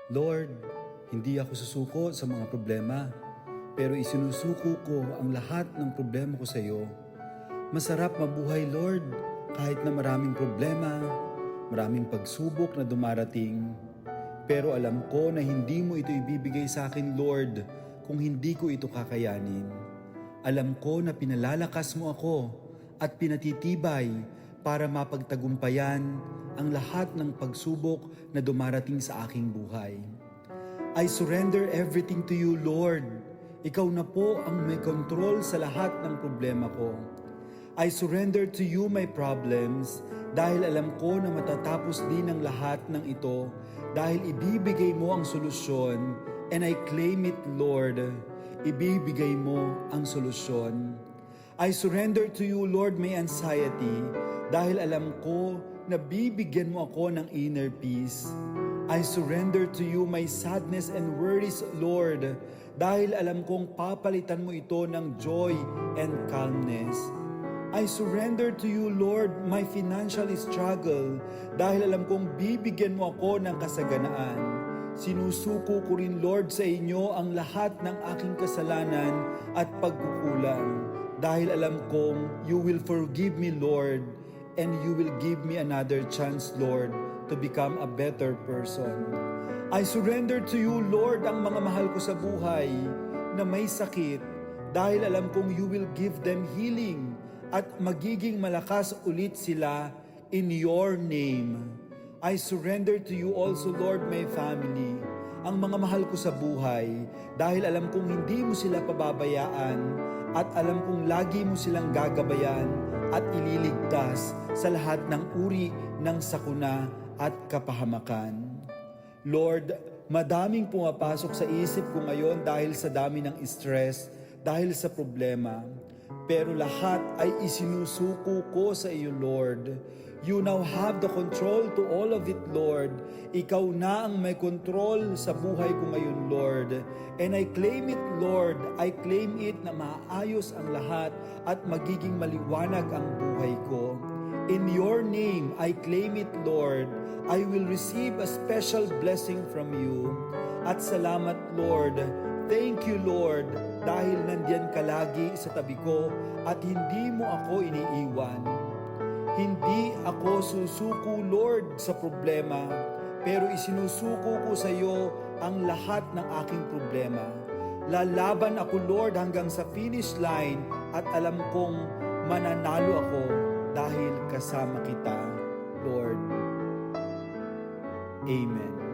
Lord, hindi ako susuko sa mga problema, pero isinusuko ko ang lahat ng problema ko sa iyo. Masarap mabuhay, Lord, kahit na maraming problema, maraming pagsubok na dumarating. Pero alam ko na hindi mo ito ibibigay sa akin, Lord, kung hindi ko ito kakayanin. Alam ko na pinalalakas mo ako at pinatitibay para mapagtagumpayan ang lahat ng pagsubok na dumarating sa aking buhay. I surrender everything to you, Lord. Ikaw na po ang may control sa lahat ng problema ko. I surrender to you my problems dahil alam ko na matatapos din ang lahat ng ito dahil ibibigay mo ang solusyon, and I claim it, Lord. Ibibigay mo ang solusyon. I surrender to you, Lord, my anxiety dahil alam ko na bibigyan mo ako ng inner peace. I surrender to you my sadness and worries, Lord, dahil alam kong papalitan mo ito ng joy and calmness. I surrender to you, Lord, my financial struggle dahil alam kong bibigyan mo ako ng kasaganaan. Sinusuko ko rin, Lord, sa inyo ang lahat ng aking kasalanan at pagkukulang dahil alam kong you will forgive me, Lord, and you will give me another chance, Lord, to become a better person. I surrender to you, Lord, ang mga mahal ko sa buhay na may sakit dahil alam kong you will give them healing at magiging malakas ulit sila in your name. I surrender to you also, Lord, my family, ang mga mahal ko sa buhay dahil alam kong hindi mo sila pababayaan at alam kong lagi mo silang gagabayan at ililigtas sa lahat ng uri ng sakuna at kapahamakan. Lord, madaming pumapasok sa isip ko ngayon dahil sa dami ng stress, dahil sa problema. Pero lahat ay isinusuko ko sa iyo, Lord. You now have the control to all of it, Lord. Ikaw na ang may control sa buhay ko ngayon, Lord. And I claim it, Lord. I claim it na maayos ang lahat at magiging maliwanag ang buhay ko. In your name, I claim it, Lord. I will receive a special blessing from you. At salamat, Lord. Thank you, Lord, dahil nandiyan ka lagi sa tabi ko at hindi mo ako iniiwan. Hindi ako susuko, Lord, sa problema, pero isinusuko ko sa iyo ang lahat ng aking problema. Lalaban ako, Lord, hanggang sa finish line at alam kong mananalo ako dahil kasama kita, Lord. Amen.